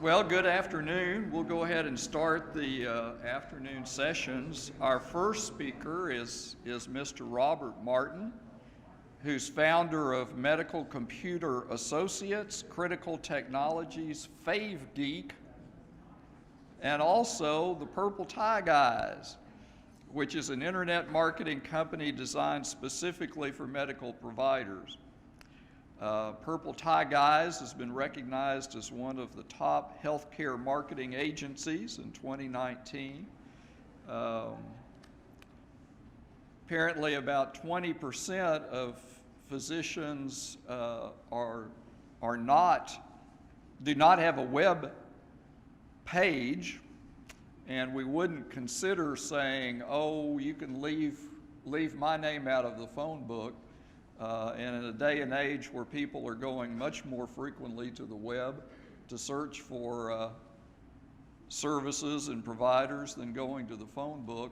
Well, good afternoon. We'll go ahead and start the afternoon sessions. Our first speaker is Mr. Robert Martin, who's founder of Medical Computer Associates, Critical Technologies, Fave Geek, and also the Purple Tie Guys, which is an internet marketing company designed specifically for medical providers. Purple Tie Guys has been recognized as one of the top healthcare marketing agencies in 2019. Apparently about 20% of physicians do not have a web page, and we wouldn't consider saying, oh, you can leave my name out of the phone book. And in a day and age where people are going much more frequently to the web to search for services and providers than going to the phone book,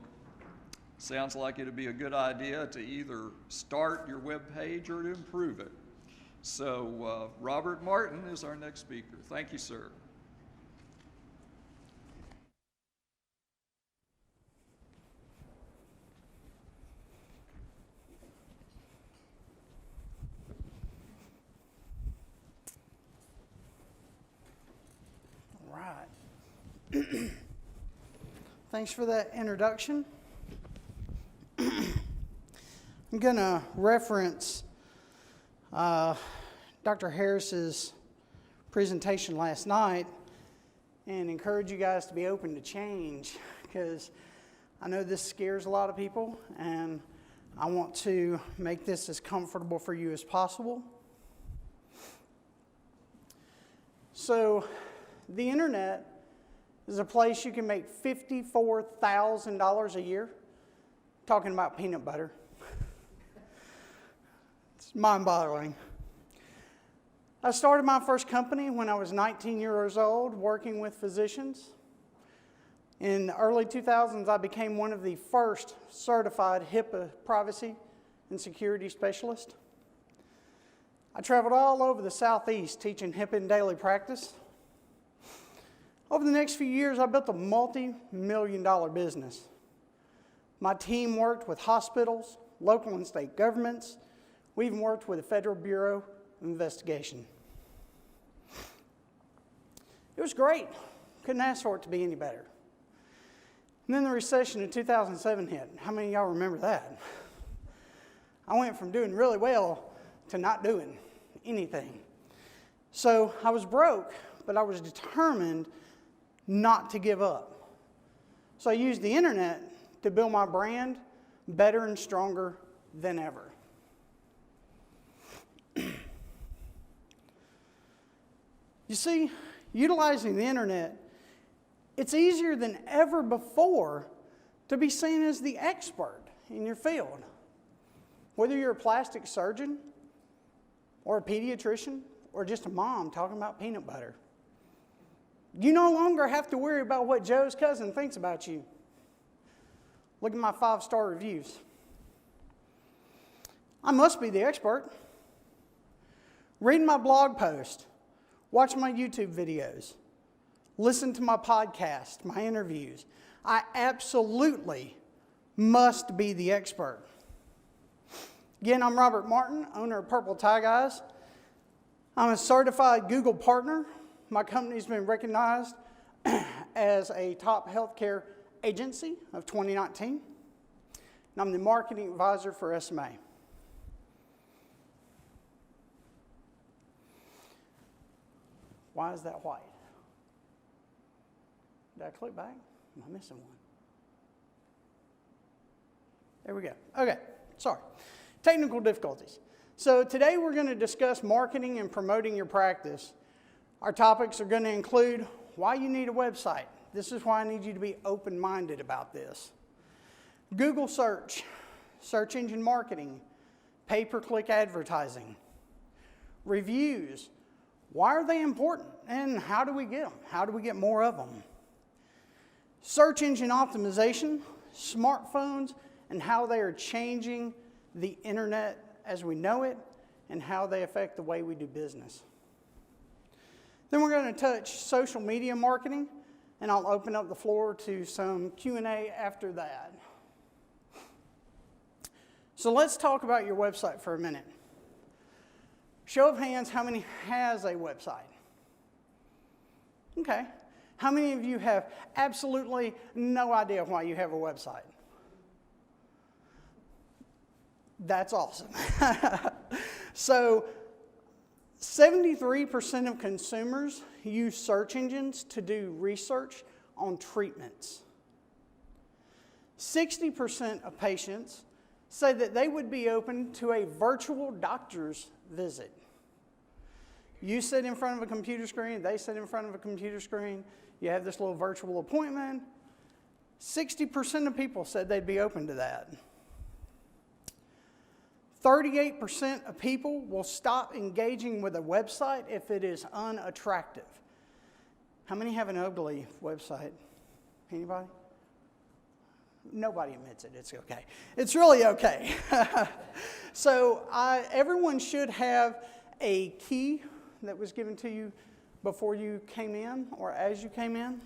sounds like it'd be a good idea to either start your web page or to improve it. So Robert Martin is our next speaker. Thank you, sir. Thanks for that introduction. I'm going to reference Dr. Harris's presentation last night and encourage you guys to be open to change, because I know this scares a lot of people, and I want to make this as comfortable for you as possible. So, the internet is a place you can make $54,000 a year. Talking about peanut butter. It's mind-boggling. I started my first company when I was 19 years old, working with physicians. In the early 2000s, I became one of the first certified HIPAA privacy and security specialists. I traveled all over the Southeast teaching HIPAA in daily practice. Over the next few years, I built a multi-million-dollar business. My team worked with hospitals, local and state governments. We even worked with the Federal Bureau of Investigation. It was great. Couldn't ask for it to be any better. And then the recession in 2007 hit. How many of y'all remember that? I went from doing really well to not doing anything. So I was broke, but I was determined not to give up. So I used the internet to build my brand better and stronger than ever. You see, utilizing the internet, it's easier than ever before to be seen as the expert in your field. Whether you're a plastic surgeon or a pediatrician or just a mom talking about peanut butter. You no longer have to worry about what Joe's cousin thinks about you. Look at my 5-star reviews. I must be the expert. Read my blog post. Watch my YouTube videos. Listen to my podcast, my interviews. I absolutely must be the expert. Again, I'm Robert Martin, owner of Purple Tie Guys. I'm a certified Google partner. My company's been recognized as a top healthcare agency of 2019. And I'm the marketing advisor for SMA. Why is that white? Did I click back? Am I missing one? There we go. Okay, sorry. Technical difficulties. So today we're going to discuss marketing and promoting your practice. Our topics are going to include why you need a website. This is why I need you to be open-minded about this. Google search, search engine marketing, pay-per-click advertising, reviews. Why are they important and how do we get them? How do we get more of them? Search engine optimization, smartphones, and how they are changing the internet as we know it and how they affect the way we do business. Then we're going to touch social media marketing, and I'll open up the floor to some Q&A after that. So let's talk about your website for a minute. Show of hands, how many has a website? Okay. How many of you have absolutely no idea why you have a website? That's awesome. So 73% of consumers use search engines to do research on treatments. 60% of patients say that they would be open to a virtual doctor's visit. You sit in front of a computer screen, they sit in front of a computer screen, you have this little virtual appointment. 60% of people said they'd be open to that. 38% of people will stop engaging with a website if it is unattractive. How many have an ugly website? Anybody? Nobody admits it. It's okay. It's really okay. So everyone should have a key that was given to you before you came in or as you came in.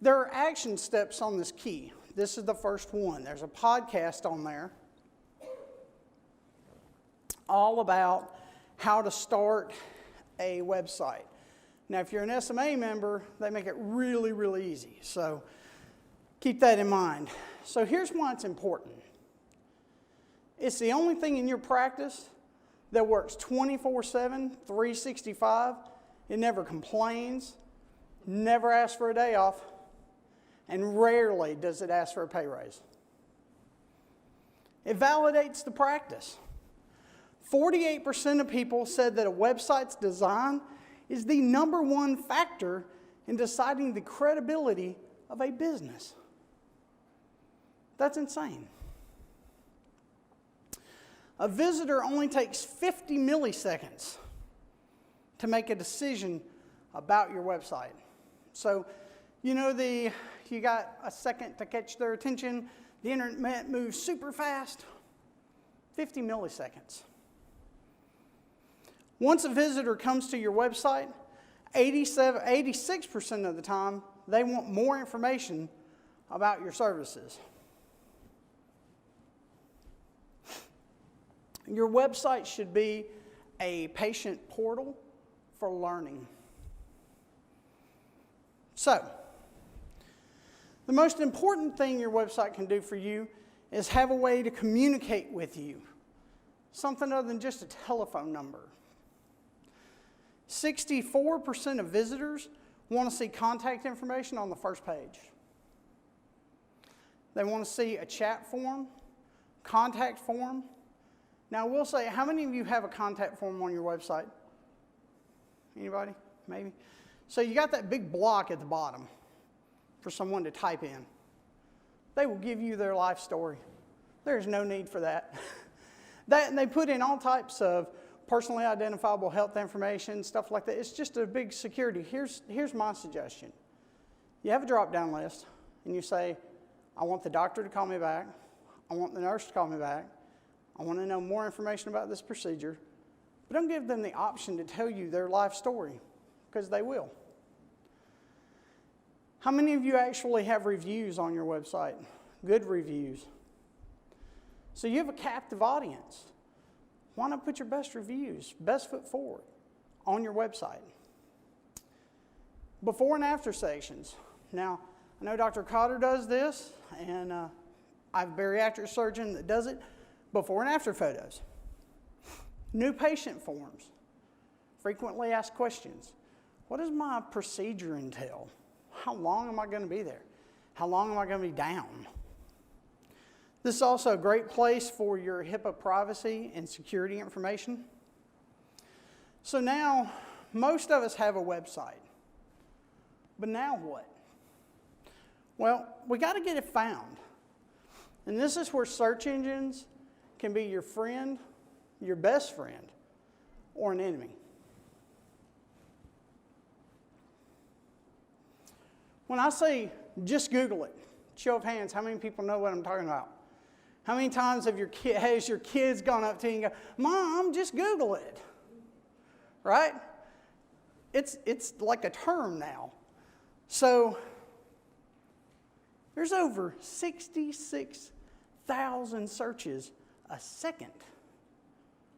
There are action steps on this key. This is the first one. There's a podcast on there all about how to start a website. Now, if you're an SMA member, they make it really, really easy. So keep that in mind. So here's why it's important. It's the only thing in your practice that works 24/7, 365. It never complains, never asks for a day off, and rarely does it ask for a pay raise. It validates the practice. 48% of people said that a website's design is the number one factor in deciding the credibility of a business. That's insane. A visitor only takes 50 milliseconds to make a decision about your website. So, you got a second to catch their attention. The internet moves super fast. 50 milliseconds. Once a visitor comes to your website, 86% of the time, they want more information about your services. Your website should be a patient portal for learning. So, the most important thing your website can do for you is have a way to communicate with you. Something other than just a telephone number. 64% of visitors want to see contact information on the first page. They want to see a chat form, contact form. Now, I will say, how many of you have a contact form on your website? Anybody? Maybe? So you got that big block at the bottom for someone to type in. They will give you their life story. There's no need for that. And they put in all types of personally identifiable health information, stuff like that. It's just a big security. Here's my suggestion. You have a drop-down list, and you say, I want the doctor to call me back. I want the nurse to call me back. I want to know more information about this procedure. But don't give them the option to tell you their life story, because they will. How many of you actually have reviews on your website? Good reviews. So you have a captive audience. Why not put your best reviews, best foot forward on your website? Before and after sections. Now, I know Dr. Cotter does this, and I have a bariatric surgeon that does it. Before and after photos. New patient forms. Frequently asked questions. What does my procedure entail? How long am I going to be there? How long am I going to be down? This is also a great place for your HIPAA privacy and security information. So now, most of us have a website. But now what? Well, we got to get it found. And this is where search engines can be your friend, your best friend, or an enemy. When I say just Google it, show of hands, how many people know what I'm talking about? How many times has your kids gone up to you and go, Mom, just Google it? Right? it's like a term now. So there's over 66,000 searches a second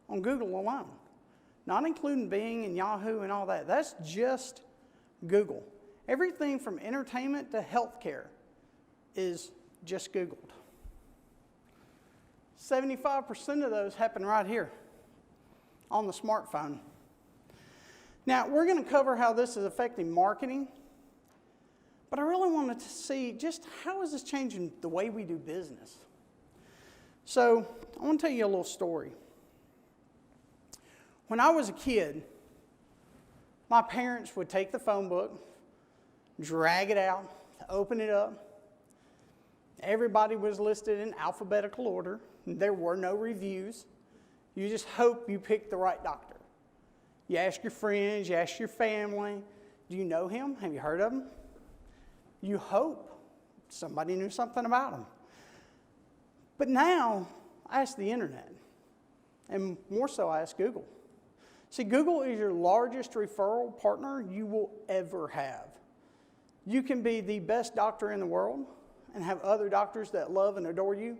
on Google alone, not including Bing and Yahoo and all that. That's just Google. Everything from entertainment to healthcare is just Googled. 75% of those happen right here on the smartphone. Now, we're going to cover how this is affecting marketing, but I really wanted to see just how is this changing the way we do business. So I want to tell you a little story. When I was a kid, my parents would take the phone book, drag it out, open it up. Everybody was listed in alphabetical order. There were no reviews. You just hope you picked the right doctor. You ask your friends, you ask your family, do you know him? Have you heard of him? You hope somebody knew something about him. But now, I ask the internet, and more so I ask Google. See, Google is your largest referral partner you will ever have. You can be the best doctor in the world and have other doctors that love and adore you,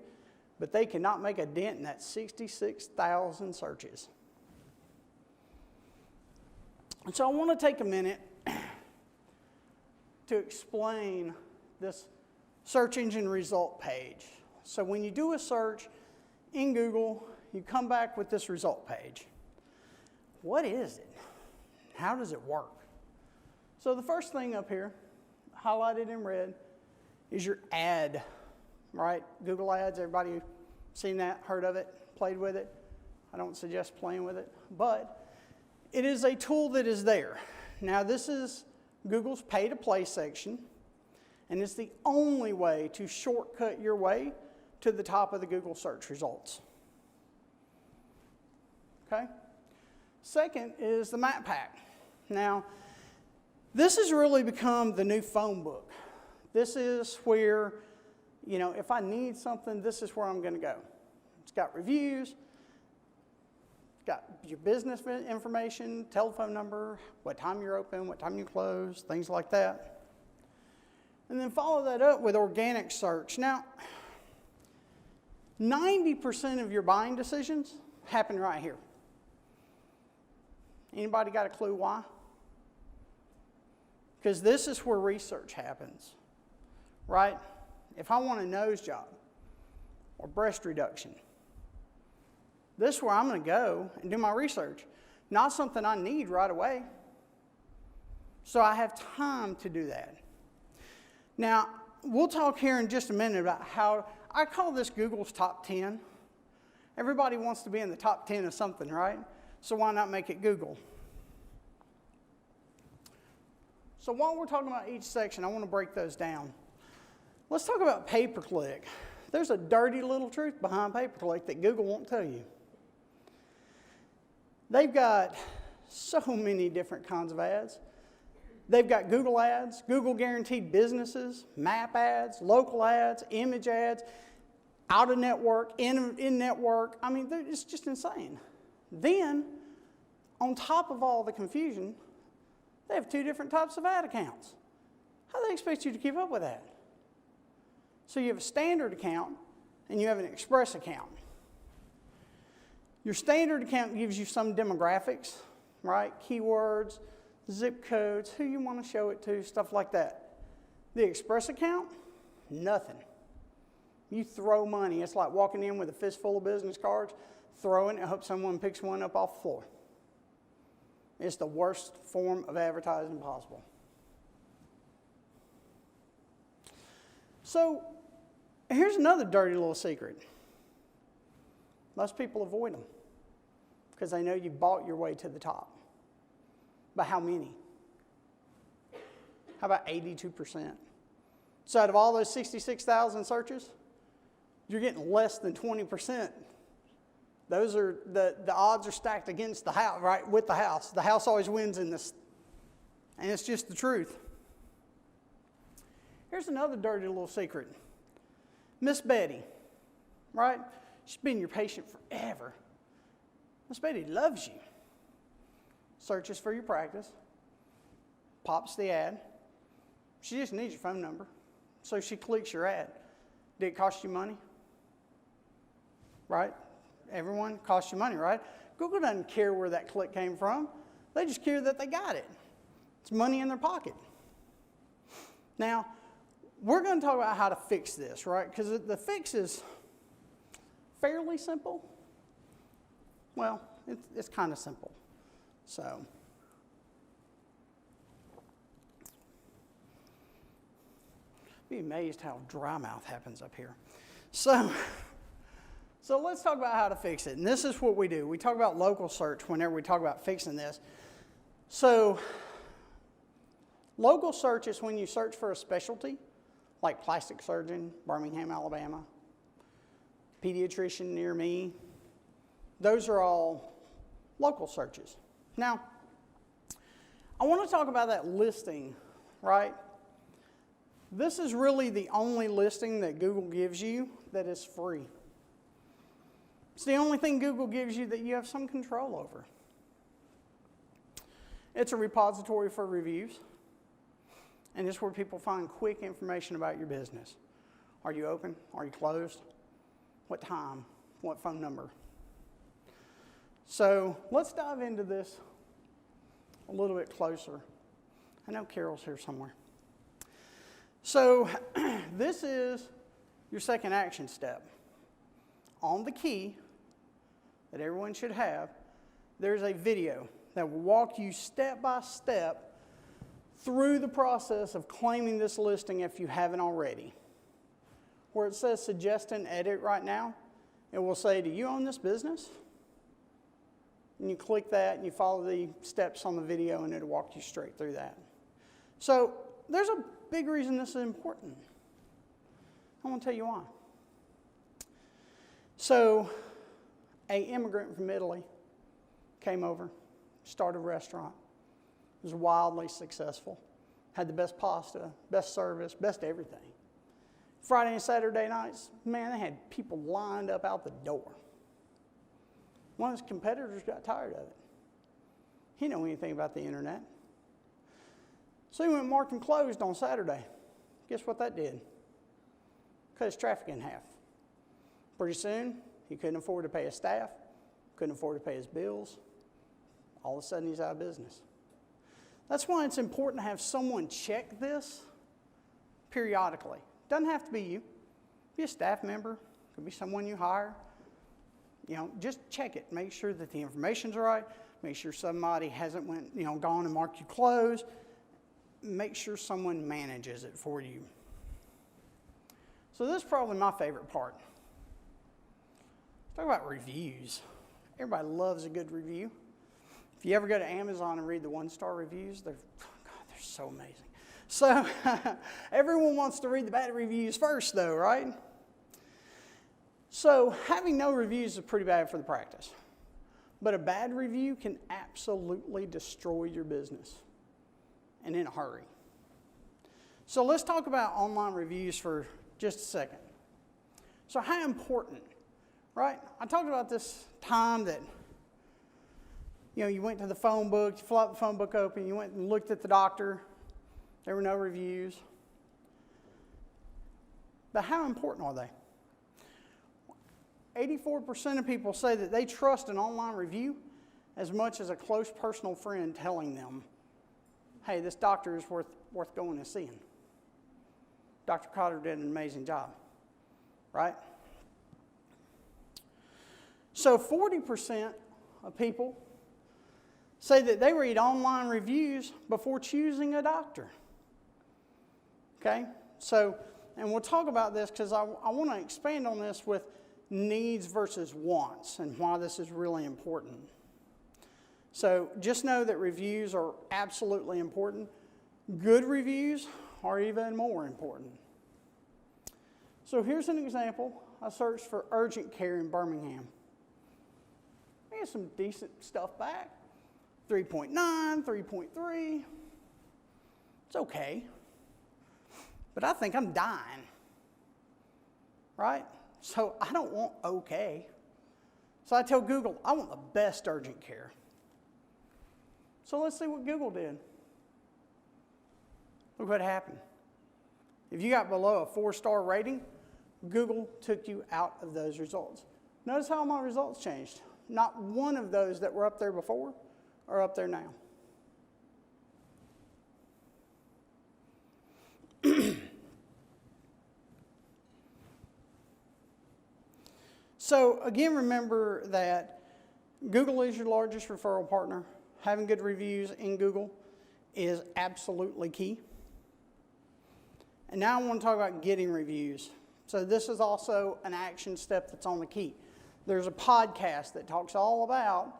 but they cannot make a dent in that 66,000 searches. And so I want to take a minute to explain this search engine result page. So when you do a search in Google, you come back with this result page. What is it? How does it work? So the first thing up here, highlighted in red, is your ad, right? Google Ads, everybody seen that, heard of it, played with it? I don't suggest playing with it, but it is a tool that is there. Now this is Google's pay to play section, and it's the only way to shortcut your way to the top of the Google search results. Okay? Second is the map pack. Now, this has really become the new phone book. This is where, if I need something, this is where I'm going to go. It's got reviews, it's got your business information, telephone number, what time you're open, what time you close, things like that. And then follow that up with organic search. Now, 90% of your buying decisions happen right here. Anybody got a clue why? Because this is where research happens, right? If I want a nose job or breast reduction, this is where I'm going to go and do my research. Not something I need right away. So I have time to do that. Now, we'll talk here in just a minute about how, I call this Google's top 10. Everybody wants to be in the top 10 of something, right? So why not make it Google? So while we're talking about each section, I want to break those down. Let's talk about pay-per-click. There's a dirty little truth behind pay-per-click that Google won't tell you. They've got so many different kinds of ads. They've got Google ads, Google guaranteed businesses, map ads, local ads, image ads, out of network, in network. I mean, it's just insane. Then, on top of all the confusion, they have two different types of ad accounts. How do they expect you to keep up with that? So you have a standard account and you have an express account. Your standard account gives you some demographics, right? Keywords, zip codes, who you want to show it to, stuff like that. The express account, nothing. You throw money. It's like walking in with a fistful of business cards, throwing it, and hope someone picks one up off the floor. It's the worst form of advertising possible. So, here's another dirty little secret. Most people avoid them because they know you bought your way to the top. But how many? How about 82%? So out of all those 66,000 searches, you're getting less than 20%. Those are, the odds are stacked against the house, right, with the house. The house always wins in this, and it's just the truth. Here's another dirty little secret. Miss Betty, right? She's been your patient forever. Miss Betty loves you. Searches for your practice. pops the ad. She just needs your phone number. So she clicks your ad. Did it cost you money? Right? Everyone costs you money, right? Google doesn't care where that click came from. They just care that they got it. It's money in their pocket. Now, we're going to talk about how to fix this, right? Because the fix is fairly simple. Well, it's kind of simple. So, be amazed how dry mouth happens up here. So let's talk about how to fix it. And this is what we do. We talk about local search whenever we talk about fixing this. So local search is when you search for a specialty, like plastic surgeon, Birmingham, Alabama, pediatrician near me. Those are all local searches. Now, I want to talk about that listing, right? This is really the only listing that Google gives you that is free. It's the only thing Google gives you that you have some control over. It's a repository for reviews, and it's where people find quick information about your business. Are you open? Are you closed? What time? What phone number? So let's dive into this a little bit closer. I know Carol's here somewhere. So this is your second action step. On the key that everyone should have, there's a video that will walk you step by step through the process of claiming this listing if you haven't already. Where it says suggest and edit right now, it will say, do you own this business? And you click that and you follow the steps on the video and it'll walk you straight through that. So there's a big reason this is important. I want to tell you why. So, an immigrant from Italy came over, started a restaurant. It was wildly successful. Had the best pasta, best service, best everything. Friday and Saturday nights, man, they had people lined up out the door. One of his competitors got tired of it. He didn't know anything about the internet. So he went marking closed on Saturday. Guess what that did? Cut his traffic in half. Pretty soon, he couldn't afford to pay his staff, couldn't afford to pay his bills. All of a sudden, he's out of business. That's why it's important to have someone check this periodically. Doesn't have to be you. Be a staff member. Could be someone you hire. You know, just check it. Make sure that the information's right. Make sure somebody hasn't gone and marked you closed. Make sure someone manages it for you. So this is probably my favorite part. Let's talk about reviews. Everybody loves a good review. If you ever go to Amazon and read the one-star reviews, they're so amazing. So everyone wants to read the bad reviews first though, right? So having no reviews is pretty bad for the practice. But a bad review can absolutely destroy your business, and in a hurry. So let's talk about online reviews for just a second. So how important, right? I talked about this time that, you went to the phone book, you flopped the phone book open, you went and looked at the doctor, there were no reviews. But how important are they? 84% of people say that they trust an online review as much as a close personal friend telling them, hey, this doctor is worth going and seeing. Dr. Cotter did an amazing job, right? So 40% of people say that they read online reviews before choosing a doctor. Okay? So, and we'll talk about this because I want to expand on this with needs versus wants and why this is really important. So just know that reviews are absolutely important. Good reviews are even more important. So here's an example. I searched for urgent care in Birmingham. I get some decent stuff back. 3.9, 3.3. It's okay. But I think I'm dying. Right? So I don't want okay. So I tell Google, I want the best urgent care. So let's see what Google did. Look what happened. If you got below a 4-star rating, Google took you out of those results. Notice how my results changed. Not one of those that were up there before are up there now. So again, remember that Google is your largest referral partner. Having good reviews in Google is absolutely key. And now I want to talk about getting reviews. So this is also an action step that's on the key. There's a podcast that talks all about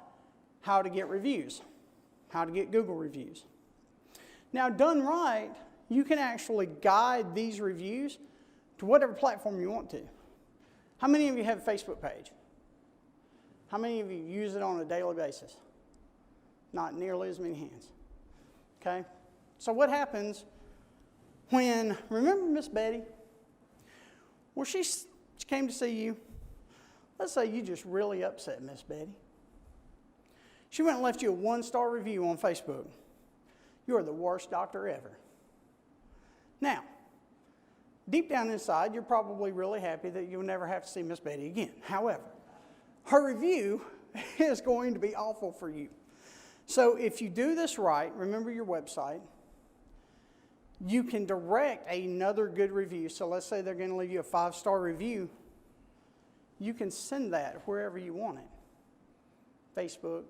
how to get reviews, how to get Google reviews. Now, done right, you can actually guide these reviews to whatever platform you want to. How many of you have a Facebook page? How many of you use it on a daily basis? Not nearly as many hands. Okay? So what happens when, remember Miss Betty? Well, she came to see you. Let's say you just really upset Miss Betty. She went and left you a 1-star review on Facebook. You are the worst doctor ever. Now, deep down inside, you're probably really happy that you'll never have to see Miss Betty again. However, her review is going to be awful for you. So if you do this right, remember your website, you can direct another good review. So let's say they're going to leave you a 5-star review. You can send that wherever you want it. Facebook,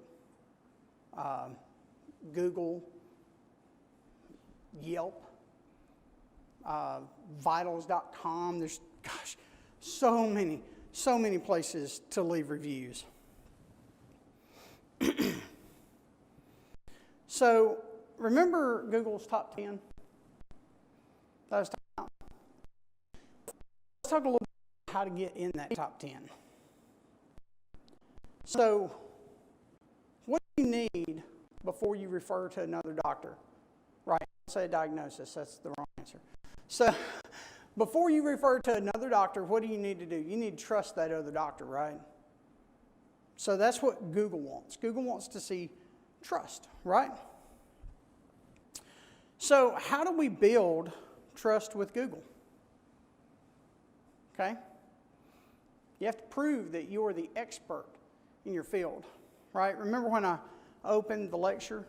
Google, Yelp, vitals.com. There's, gosh, so many places to leave reviews. So remember Google's top 10? That was top 10. Let's talk a little bit about how to get in that top 10. So what do you need before you refer to another doctor? Right, say a diagnosis, that's the wrong answer. So before you refer to another doctor, what do you need to do? You need to trust that other doctor, right? So that's what Google wants. Google wants to see trust, right? So how do we build trust with Google? Okay? You have to prove that you are the expert in your field, right? Remember when I opened the lecture,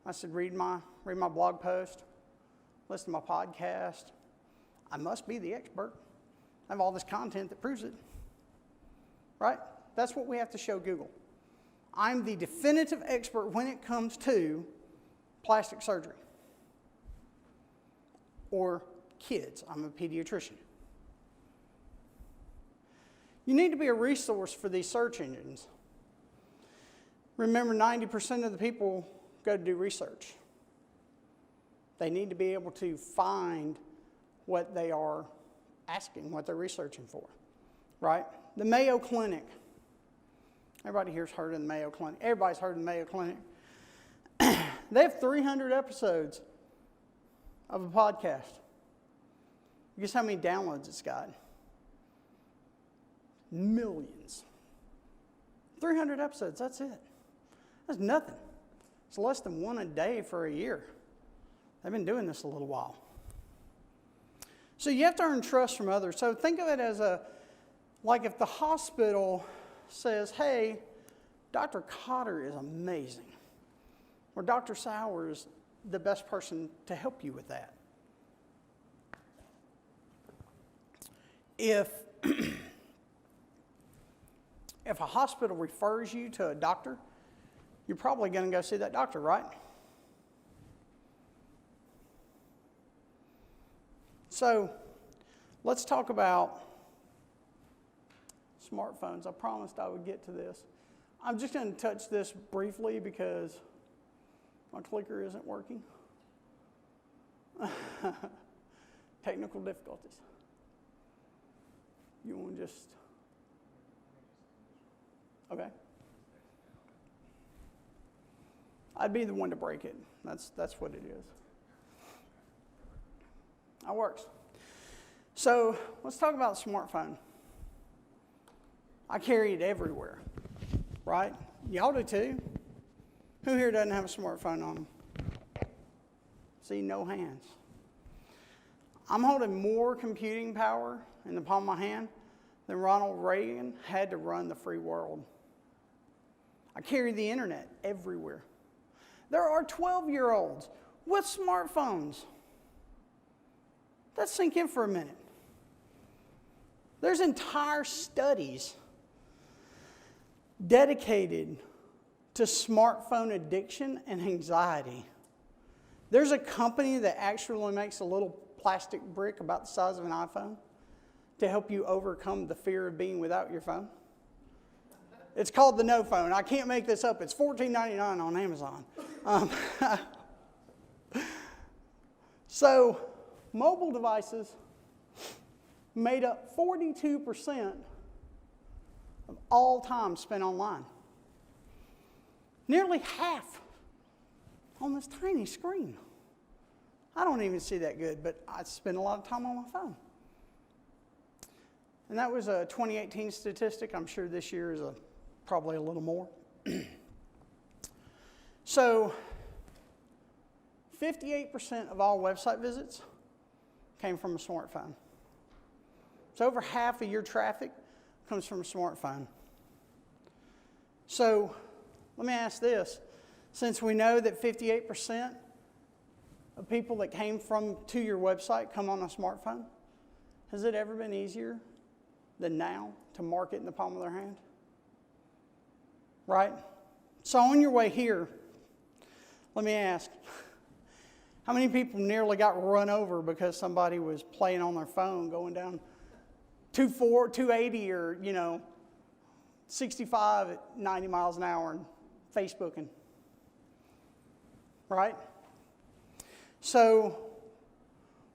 I said read my blog post, listen to my podcast. I must be the expert. I have all this content that proves it, right? That's what we have to show Google. I'm the definitive expert when it comes to plastic surgery or kids. I'm a pediatrician. You need to be a resource for these search engines. Remember, 90% of the people go to do research. They need to be able to find what they are asking, what they're researching for, right? The Mayo Clinic. Everybody here's heard of the Mayo Clinic. Everybody's heard of the Mayo Clinic. They have 300 episodes of a podcast. Guess how many downloads it's got? Millions. 300 episodes, that's it. That's nothing. It's less than one a day for a year. They've been doing this a little while. So you have to earn trust from others. So think of it as like if the hospital says, hey, Dr. Cotter is amazing, or Dr. Sauer is the best person to help you with that. If a hospital refers you to a doctor, you're probably going to go see that doctor, right? So let's talk about smartphones. I promised I would get to this. I'm just going to touch this briefly because my clicker isn't working. Technical difficulties. You want to just... Okay. I'd be the one to break it. That's what it is. That works. So let's talk about the smartphone. I carry it everywhere, right? Y'all do too. Who here doesn't have a smartphone on them? See, no hands. I'm holding more computing power in the palm of my hand than Ronald Reagan had to run the free world. I carry the internet everywhere. There are 12-year-olds with smartphones. Let's sink in for a minute. There's entire studies dedicated to smartphone addiction and anxiety. There's a company that actually makes a little plastic brick about the size of an iPhone to help you overcome the fear of being without your phone. It's called the No Phone. I can't make this up. It's $14.99 on Amazon. So, mobile devices made up 42% of all time spent online. Nearly half on this tiny screen. I don't even see that good, but I spend a lot of time on my phone. And that was a 2018 statistic. I'm sure this year is probably a little more. So, 58% of all website visits came from a smartphone. So over half of your traffic comes from a smartphone. So let me ask this. Since we know that 58% of people that came to your website come on a smartphone, has it ever been easier than now to market in the palm of their hand? Right? So on your way here, let me ask, how many people nearly got run over because somebody was playing on their phone going down 280 or, 65 at 90 miles an hour and Facebooking? Right? So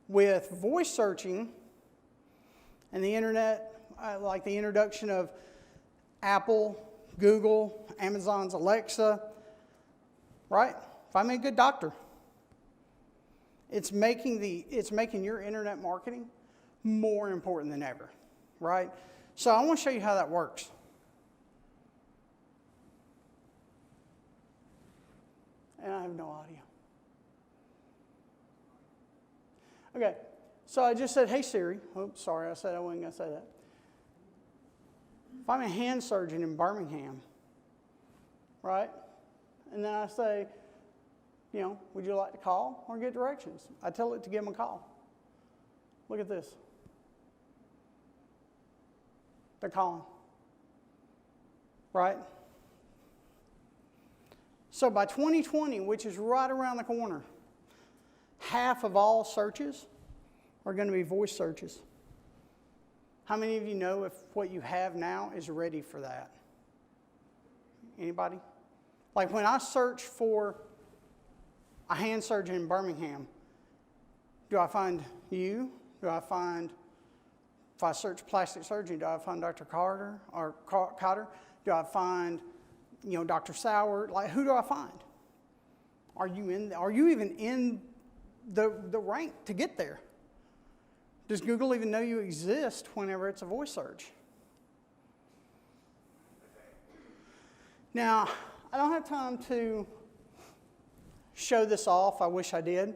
with voice searching and the internet, like the introduction of Apple, Google, Amazon's Alexa, right? Find me a good doctor. It's making your internet marketing more important than ever, right? So I want to show you how that works. And I have no audio. Okay, so I just said, hey Siri. Oops, sorry, I said I wasn't going to say that. If I'm a hand surgeon in Birmingham, right? And then I say, would you like to call or get directions? I tell it to give them a call. Look at this. They're calling. Right? So by 2020, which is right around the corner, half of all searches are going to be voice searches. How many of you know if what you have now is ready for that? Anybody? Like when I search for a hand surgeon in Birmingham, do I find you? If I search plastic surgery, do I find Dr. Carter or Cotter? Do I find, Dr. Sauer? Like, who do I find? Are you even in the rank to get there? Does Google even know you exist whenever it's a voice search? Now, I don't have time to show this off. I wish I did.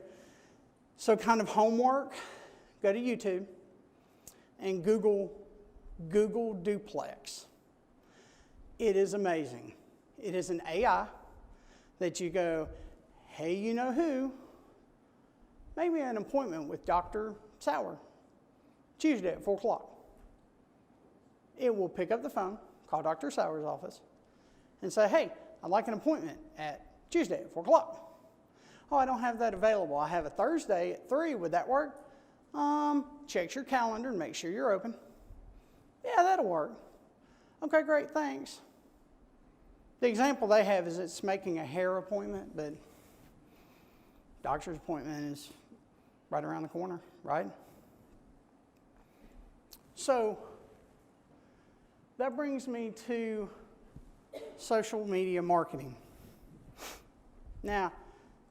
So kind of homework, go to YouTube and Google Duplex. It is amazing. It is an AI that you go, hey, you know who? Maybe an appointment with Dr. Sauer, Tuesday at 4 o'clock. It will pick up the phone, call Dr. Sauer's office, and say, hey, I'd like an appointment at Tuesday at 4 o'clock. Oh, I don't have that available. I have a Thursday at 3. Would that work? Check your calendar and make sure you're open. Yeah, that'll work. Okay, great, thanks. The example they have is it's making a hair appointment, but doctor's appointment is right around the corner, right? So that brings me to social media marketing. Now,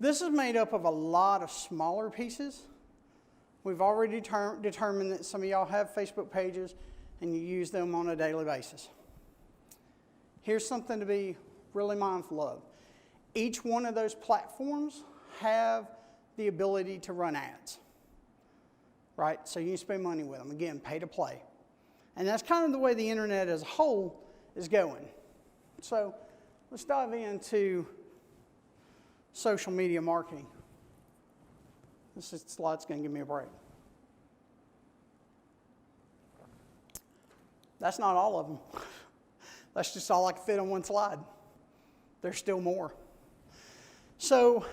this is made up of a lot of smaller pieces. We've already determined that some of y'all have Facebook pages and you use them on a daily basis. Here's something to be really mindful of. Each one of those platforms have the ability to run ads, right? So you can spend money with them. Again, pay to play. And that's kind of the way the internet as a whole is going. So let's dive into social media marketing. This slide's going to give me a break. That's not all of them. That's just all I can fit on one slide. There's still more. So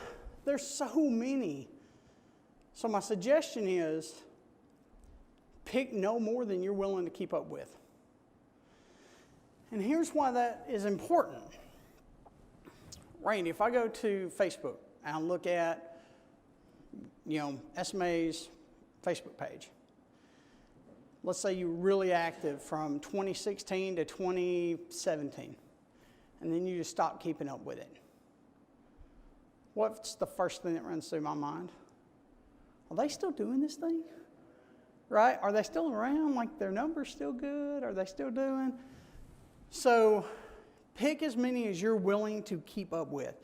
there's so many. So my suggestion is pick no more than you're willing to keep up with. And here's why that is important. Randy, if I go to Facebook and I look at, SMA's Facebook page, let's say you're really active from 2016 to 2017, and then you just stop keeping up with it. What's the first thing that runs through my mind? Are they still doing this thing? Right? Are they still around? Like, their numbers still good? Are they still doing? So pick as many as you're willing to keep up with.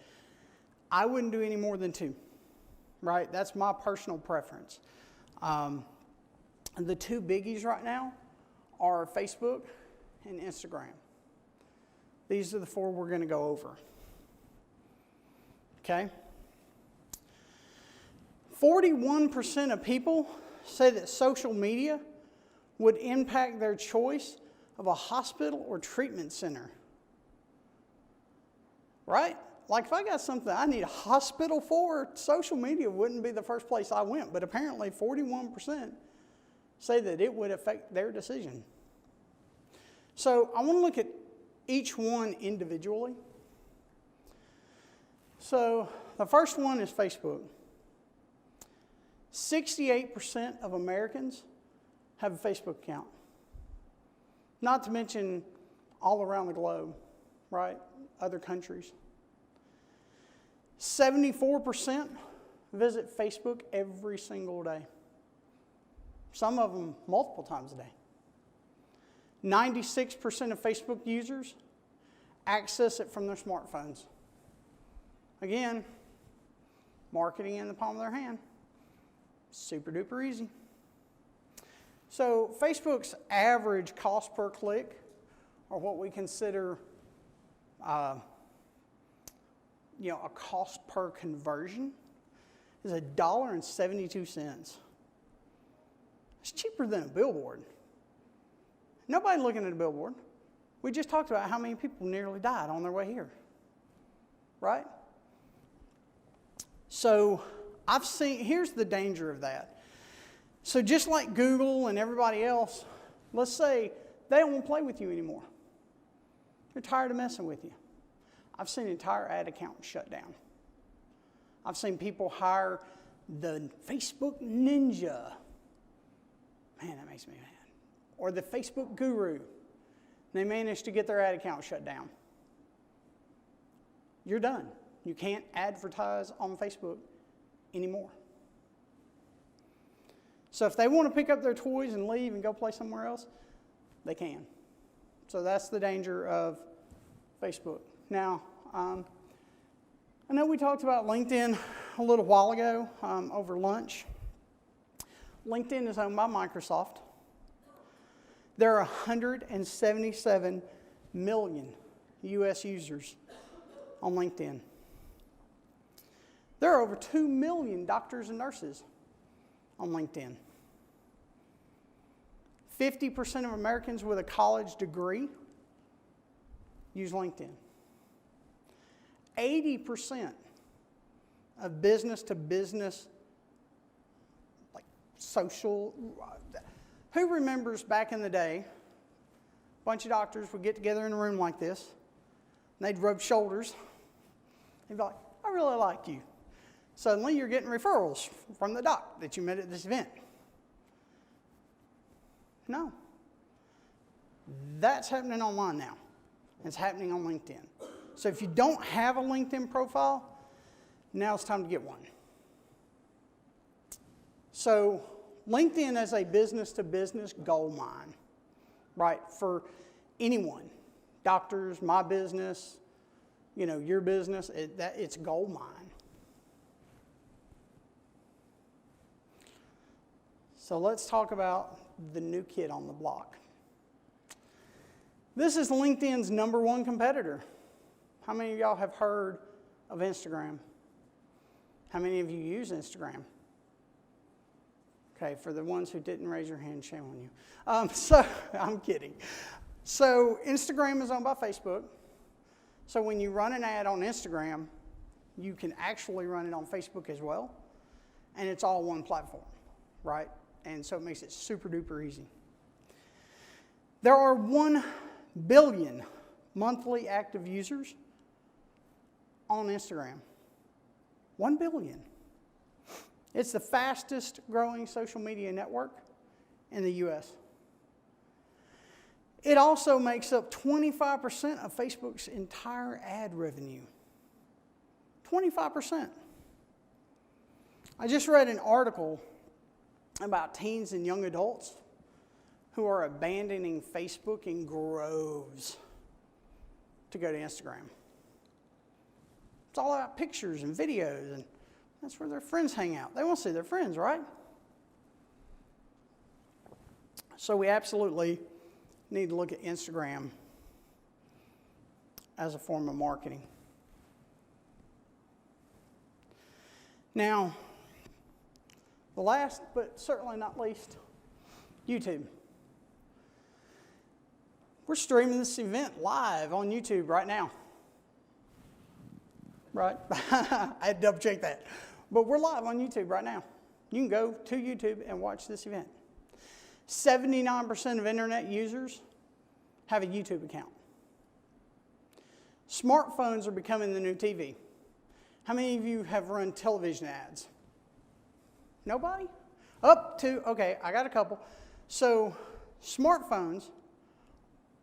I wouldn't do any more than 2, right? That's my personal preference. The 2 biggies right now are Facebook and Instagram. These are the 4 we're going to go over. Okay? 41% of people say that social media would impact their choice of a hospital or treatment center. Right? Like, if I got something I need a hospital for, social media wouldn't be the first place I went. But apparently 41% say that it would affect their decision. So I want to look at each one individually. So the first one is Facebook. 68% of Americans have a Facebook account. Not to mention all around the globe, right? Other countries. 74% visit Facebook every single day. Some of them multiple times a day. 96% of Facebook users access it from their smartphones. Again, marketing in the palm of their hand. Super duper easy. So Facebook's average cost per click, or what we consider a cost per conversion, is $1.72. It's cheaper than a billboard. Nobody looking at a billboard. We just talked about how many people nearly died on their way here. Right? So here's the danger of that. So just like Google and everybody else, let's say they don't want to play with you anymore. They're tired of messing with you. I've seen entire ad accounts shut down. I've seen people hire the Facebook Ninja. Man, that makes me mad. Or the Facebook Guru. They managed to get their ad account shut down. You're done. You can't advertise on Facebook anymore. So if they want to pick up their toys and leave and go play somewhere else, they can. So that's the danger of Facebook. Now, I know we talked about LinkedIn a little while ago over lunch. LinkedIn is owned by Microsoft. There are 177 million U.S. users on LinkedIn. There are over 2 million doctors and nurses on LinkedIn. 50% of Americans with a college degree use LinkedIn. 80% of business-to-business, like social, who remembers back in the day, a bunch of doctors would get together in a room like this, and they'd rub shoulders. They'd be like, I really like you. Suddenly you're getting referrals from the doc that you met at this event. No. That's happening online now. It's happening on LinkedIn. So if you don't have a LinkedIn profile, now it's time to get one. So LinkedIn is a business-to-business gold mine, right, for anyone. Doctors, my business, your business, it's gold mine. So let's talk about the new kid on the block. This is LinkedIn's #1 competitor. How many of y'all have heard of Instagram? How many of you use Instagram? Okay, for the ones who didn't raise your hand, shame on you. So, I'm kidding. So, Instagram is owned by Facebook. So, when you run an ad on Instagram, you can actually run it on Facebook as well. And it's all one platform, right? And so it makes it super duper easy. There are 1 billion monthly active users on Instagram. 1 billion. It's the fastest growing social media network in the US. It also makes up 25% of Facebook's entire ad revenue. 25%. I just read an article about teens and young adults who are abandoning Facebook in groves to go to Instagram. It's all about pictures and videos, and that's where their friends hang out. They want to see their friends, right? So we absolutely need to look at Instagram as a form of marketing. Now, the last, but certainly not least, YouTube. We're streaming this event live on YouTube right now. Right? I had to double check that. But we're live on YouTube right now. You can go to YouTube and watch this event. 79% of internet users have a YouTube account. Smartphones are becoming the new TV. How many of you have run television ads? Nobody? Up to, okay, I got a couple. So, smartphones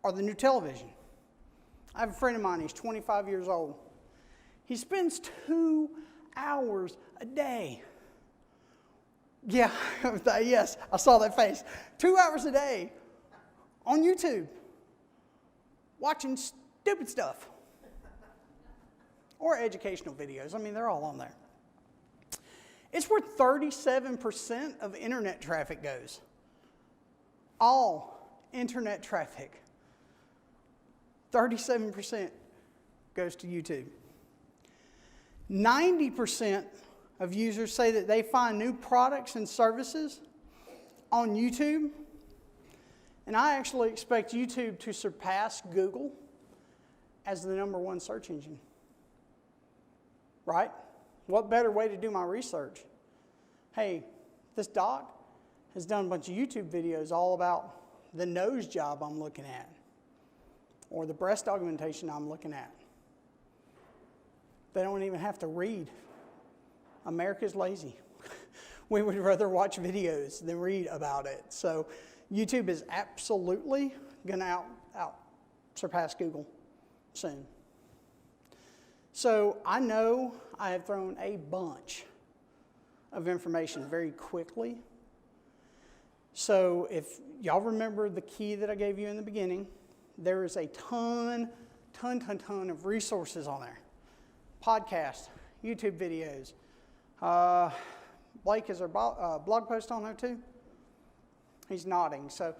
are the new television. I have a friend of mine, he's 25 years old. He spends 2 hours a day. Yeah, yes, I saw that face. 2 hours a day on YouTube watching stupid stuff. Or educational videos. I mean, they're all on there. It's where 37% of internet traffic goes. All internet traffic. 37% goes to YouTube. 90% of users say that they find new products and services on YouTube. And I actually expect YouTube to surpass Google as the #1 search engine. Right? What better way to do my research? Hey, this doc has done a bunch of YouTube videos all about the nose job I'm looking at or the breast augmentation I'm looking at. They don't even have to read. America's lazy. We would rather watch videos than read about it. So YouTube is absolutely going to out surpass Google soon. So I know I have thrown a bunch of information very quickly. So if y'all remember the key that I gave you in the beginning, there is a ton of resources on there. Podcasts, YouTube videos. Blake, is there blog post on there too? He's nodding. So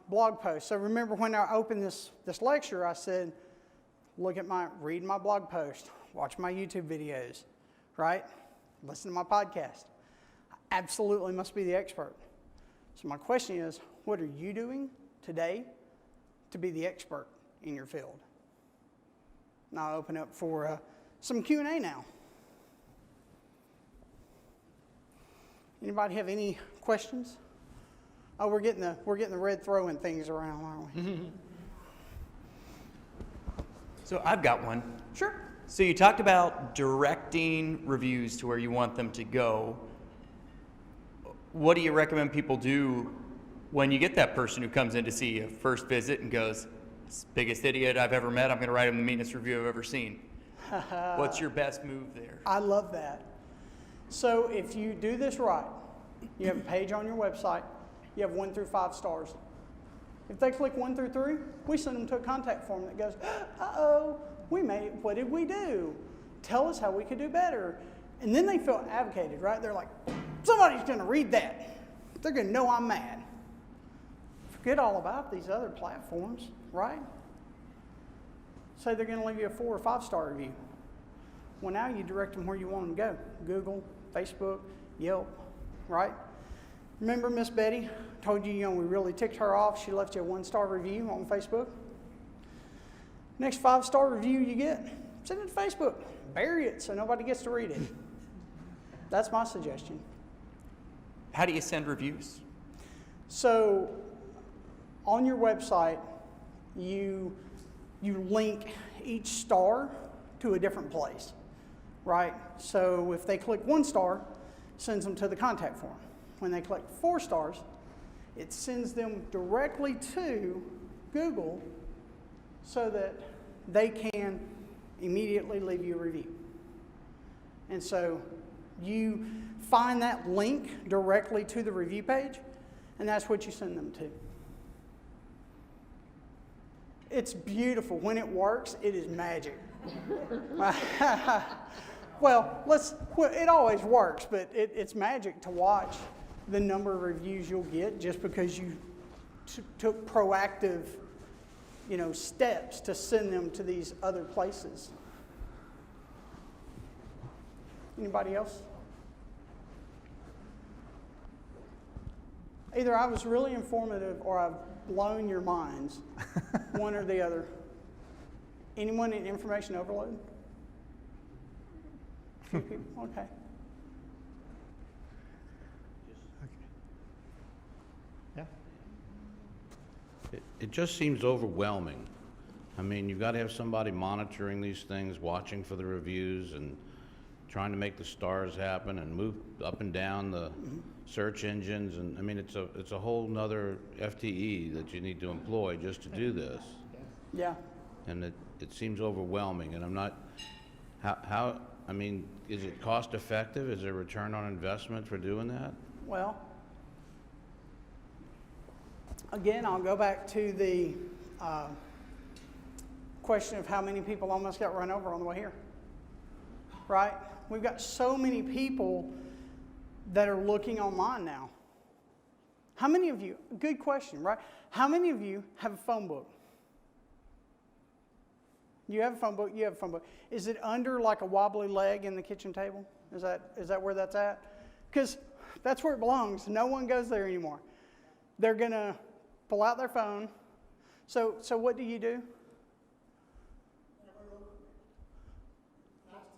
blog post. So remember when I opened this lecture, I said, read my blog post, watch my YouTube videos, right? Listen to my podcast. I absolutely must be the expert. So my question is, what are you doing today to be the expert in your field? Now I'll open up for some Q&A now. Anybody have any questions? Oh, we're getting the red throwing things around, aren't we? So I've got one. Sure. So you talked about directing reviews to where you want them to go. What do you recommend people do when you get that person who comes in to see you first visit and goes, biggest idiot I've ever met, I'm going to write him the meanest review I've ever seen? What's your best move there? I love that. So if you do this right, you have a page on your website, you have 1 through 5 stars. If they click 1 through 3, we send them to a contact form that goes, uh-oh, what did we do? Tell us how we could do better. And then they feel advocated, right? They're like, somebody's going to read that. they're going to know I'm mad. Forget all about these other platforms, right? Say they're going to leave you a 4 or 5 star review. Well, now you direct them where you want them to go. Google, Facebook, Yelp, right? Remember Miss Betty told you, we really ticked her off. She left you a 1-star review on Facebook. Next 5-star review you get, send it to Facebook. Bury it so nobody gets to read it. That's my suggestion. How do you send reviews? So on your website, you link each star to a different place, right? So if they click 1 star, it sends them to the contact form. When they click 4 stars, it sends them directly to Google so that they can immediately leave you a review. And so you find that link directly to the review page, and that's what you send them to. It's beautiful. When it works, it is magic. Well, it always works, but it's magic to watch the number of reviews you'll get just because you took proactive, steps to send them to these other places. Anybody else? Either I was really informative or I've blown your minds, one or the other. Anyone in information overload? Few people? Okay. Yeah. It just seems overwhelming. I mean, you've got to have somebody monitoring these things, watching for the reviews and trying to make the stars happen and move up and down the search engines. And I mean, it's a whole nother FTE that you need to employ just to do this. Yeah. And it seems overwhelming, and I'm not, I mean, is it cost effective? Is there a return on investment for doing that? Well, again, I'll go back to the question of how many people almost got run over on the way here, right? We've got so many people that are looking online now. How many of you, good question, right? How many of you have a phone book? You have a phone book, you have a phone book. Is it under like a wobbly leg in the kitchen table? Is that where that's at? Because that's where it belongs. No one goes there anymore. They're going to pull out their phone. So what do you do?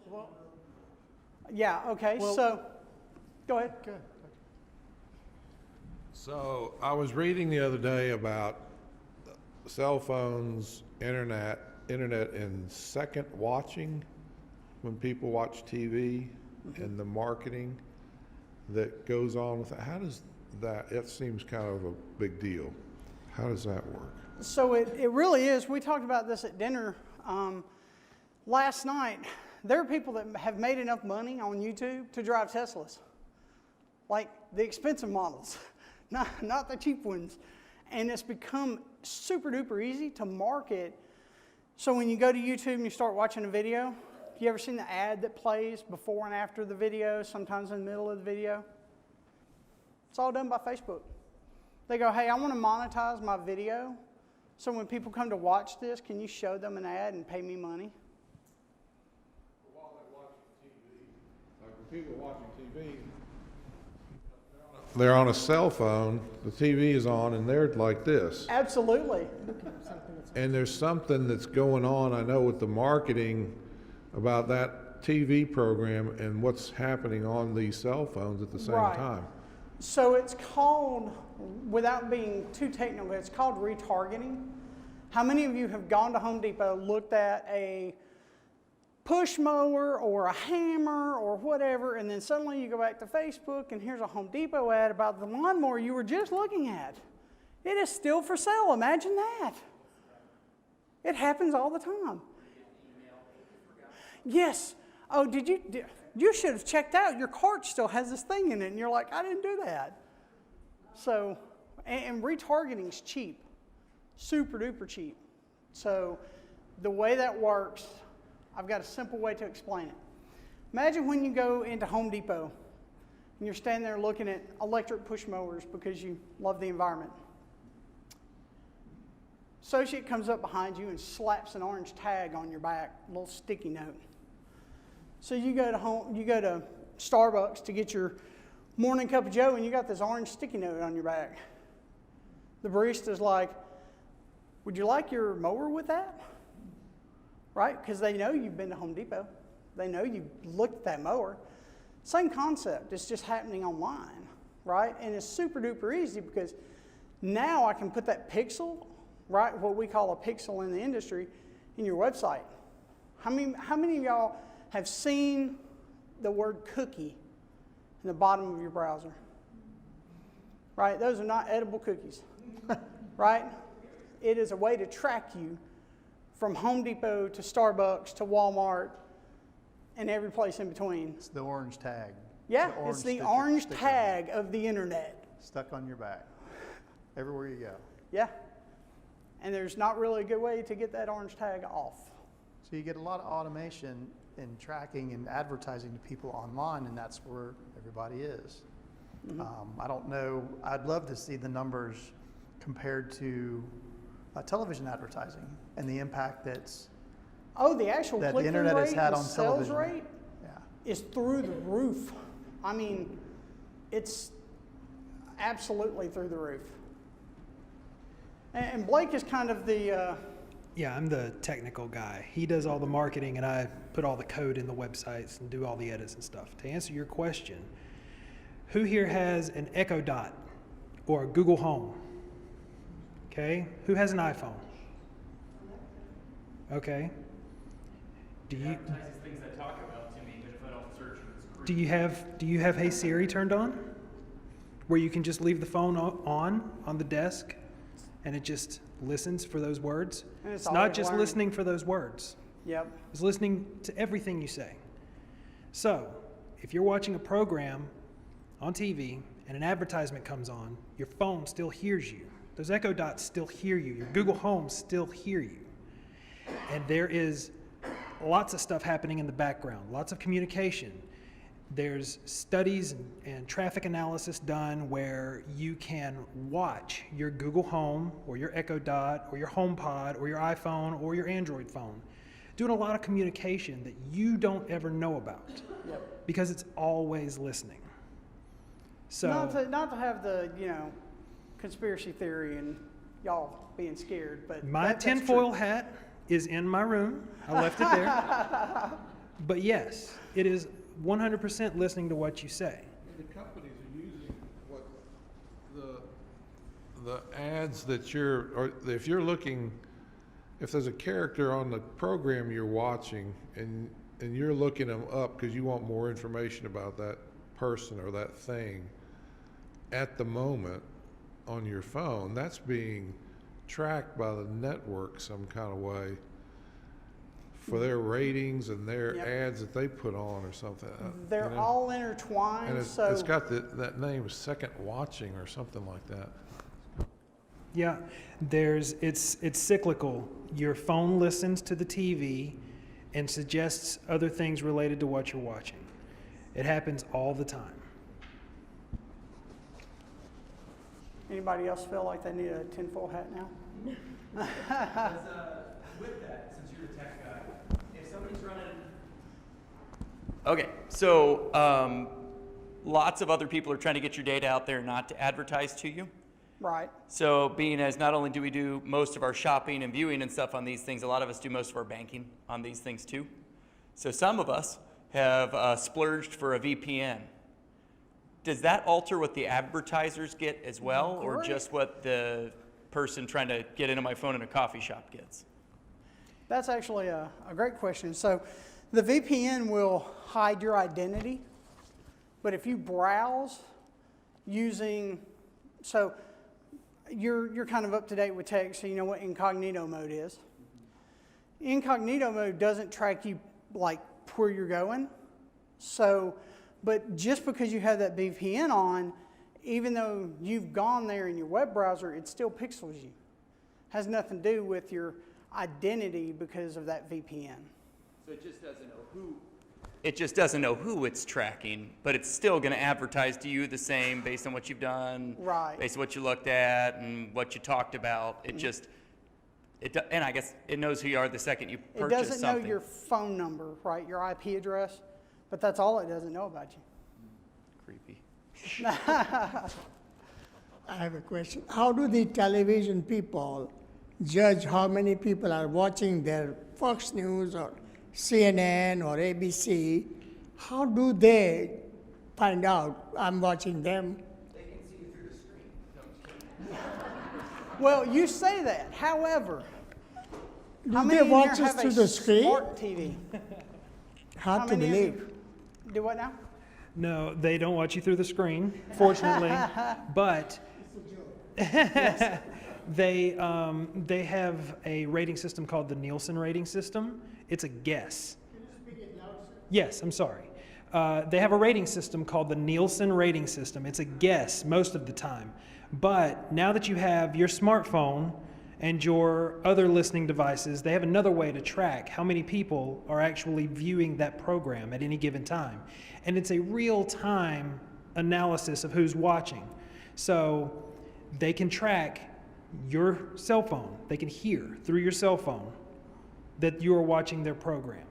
Well, yeah, okay. Well, so go ahead. Good. So I was reading the other day about cell phones, internet and second watching when people watch TV and the marketing that goes on with it. How does that, it seems kind of a big deal. How does that work? So it really is. We talked about this at dinner last night. There are people that have made enough money on YouTube to drive Teslas, like the expensive models, not the cheap ones. And it's become super duper easy to market. So when you go to YouTube and you start watching a video, you ever seen the ad that plays before and after the video, sometimes in the middle of the video? It's all done by Facebook. They go, hey, I want to monetize my video, so when people come to watch this, can you show them an ad and pay me money? While they're watching TV, like when people are watching TV, they're on a cell phone, the TV is on, and they're like this. Absolutely. And there's something that's going on, I know, with the marketing about that TV program and what's happening on these cell phones at the same Right. time. So it's called, without being too technical, it's called retargeting. How many of you have gone to Home Depot, looked at a push mower or a hammer or whatever, and then suddenly you go back to Facebook and here's a Home Depot ad about the lawnmower you were just looking at. It is still for sale. Imagine that. It happens all the time. Yes. Oh, you should have checked out. Your cart still has this thing in it. And you're like, I didn't do that. So, and retargeting's cheap. Super duper cheap. So the way that works, I've got a simple way to explain it. Imagine when you go into Home Depot and you're standing there looking at electric push mowers because you love the environment. Associate comes up behind you and slaps an orange tag on your back, a little sticky note. So you go to Starbucks to get your morning cup of joe, and you got this orange sticky note on your back. The barista's like, would you like your mower with that? Right? Because they know you've been to Home Depot. They know you've looked at that mower. Same concept, it's just happening online, right? And it's super duper easy because now I can put that pixel, right, what we call a pixel in the industry, in your website. How many of y'all have seen the word cookie in the bottom of your browser? Right? Those are not edible cookies, right? It is a way to track you from Home Depot to Starbucks to Walmart and every place in between. It's the orange tag. Yeah, it's the orange tag of the internet. Stuck on your back, everywhere you go. Yeah. And there's not really a good way to get that orange tag off. So you get a lot of automation in tracking and advertising to people online, and that's where everybody is. I don't know, I'd love to see the numbers compared to television advertising and the impact that's Oh, the actual that the click-through internet has rate, had the on sales television. rate Yeah. is through the roof. I mean, it's absolutely through the roof. And Blake is kind of the, Yeah, I'm the technical guy. He does all the marketing, and I put all the code in the websites and do all the edits and stuff. To answer your question, who here has an Echo Dot or a Google Home? Okay, who has an iPhone? Okay. Do you Advertises things I talk about to me, but if I don't search it, it's great. do you have Hey Siri turned on, where you can just leave the phone on the desk, and it just listens for those words? And it's It's not always just learning. listening for those words. yep. It's listening to everything you say. So, if you're watching a program on TV and an advertisement comes on, your phone still hears you. Those Echo Dots still hear you. Your Google Home still hear you. And there is lots of stuff happening in the background, lots of communication. There's studies and traffic analysis done where you can watch your Google Home or your Echo Dot or your HomePod or your iPhone or your Android phone doing a lot of communication that you don't ever know about Yep. because it's always listening. So Not to have the, conspiracy theory and y'all being scared, but my that's tinfoil true. hat is in my room. I left it there. But yes, it is 100% listening to what you say. The companies are using what the ads that or if you're looking, if there's a character on the program you're watching and you're looking them up because you want more information about that person or that thing at the moment on your phone, that's being tracked by the network some kind of way for their ratings and their Yep. ads that they put on or something. They're you know? all intertwined, And so it's got that name, Second Watching or something like that. Yeah, it's cyclical. Your phone listens to the TV and suggests other things related to what you're watching. It happens all the time. anybody else feel like they need a tinfoil hat now? With that, since you're the tech guy, if somebody's running. Okay, so lots of other people are trying to get your data out there, not to advertise to you. Right. So being as not only do we do most of our shopping and viewing and stuff on these things, a lot of us do most of our banking on these things too. So some of us have splurged for a VPN. Does that alter what the advertisers get as well, or Great. just what the person trying to get into my phone in a coffee shop gets? That's actually a great question. So the VPN will hide your identity, but if you browse using, so you're kind of up to date with tech, so you know what incognito mode is. Incognito mode doesn't track you like where you're going. So, but just because you have that VPN on, even though you've gone there in your web browser, it still pixels you. Has nothing to do with your identity because of that VPN. So it just doesn't know who It just doesn't know who it's tracking, but it's still going to advertise to you the same based on what you've done, Right. based on what you looked at and what you talked about. It just, and I guess it knows who you are the second you It purchase doesn't something. know your phone number, right, your IP address, but that's all it doesn't know about you. Creepy. I have a question. How do the television people judge how many people are watching their Fox News or CNN or ABC? How do they find out I'm watching them? Well, you say that. However, how Do many they in watch here us have through a the screen? smart TV? Hard How to many of believe. you do what now? No, they don't watch you through the screen, fortunately. But they have a rating system called the Nielsen rating system. It's a guess. Yes, I'm sorry. They have a rating system called the Nielsen rating system. It's a guess most of the time. But now that you have your smartphone and your other listening devices, they have another way to track how many people are actually viewing that program at any given time. And it's a real-time analysis of who's watching. So they can track your cell phone. They can hear through your cell phone that you are watching their program.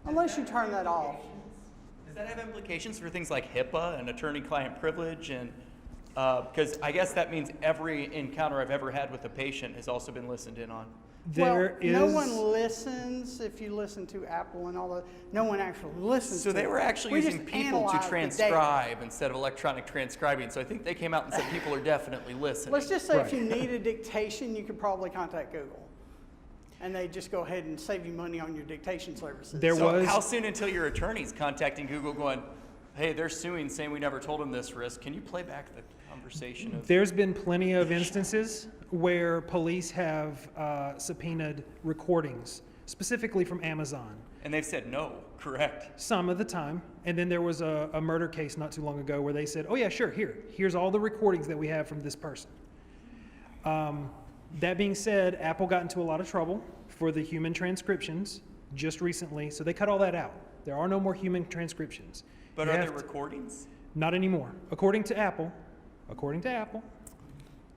Unless you turn that off. Does that have implications for things like HIPAA and attorney-client privilege? And because I guess that means every encounter I've ever had with a patient has also been listened in on. There is No one listens. If you listen to Apple and all that, no one actually listens. So to they it. were actually We using just people analyze to the data. transcribe instead of electronic transcribing. So I think they came out and said people are definitely listening. Let's just say if Right. you need a dictation, you could probably contact Google, and they just go ahead and save you money on your dictation services. There So was- how soon until your attorney's contacting Google going, hey, they're suing saying we never told them this risk. Can you play back the conversation of... There's been plenty of instances where police have subpoenaed recordings, specifically from Amazon, And they've said no, correct? some of the time. And then there was a murder case not too long ago where they said, oh yeah, sure, here's all the recordings that we have from this person. That being said, Apple got into a lot of trouble for the human transcriptions just recently, so they cut all that out. There are no more human transcriptions. But You are have there to- recordings? Not anymore. According to Apple,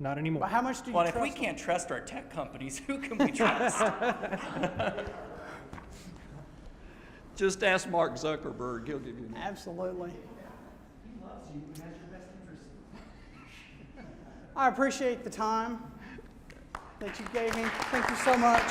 not anymore. But how much do you Well, if trust we them? can't trust our tech companies, who can we trust? Just ask Mark Zuckerberg, he'll give you an answer. Absolutely. I appreciate the time that you gave me. Thank you so much.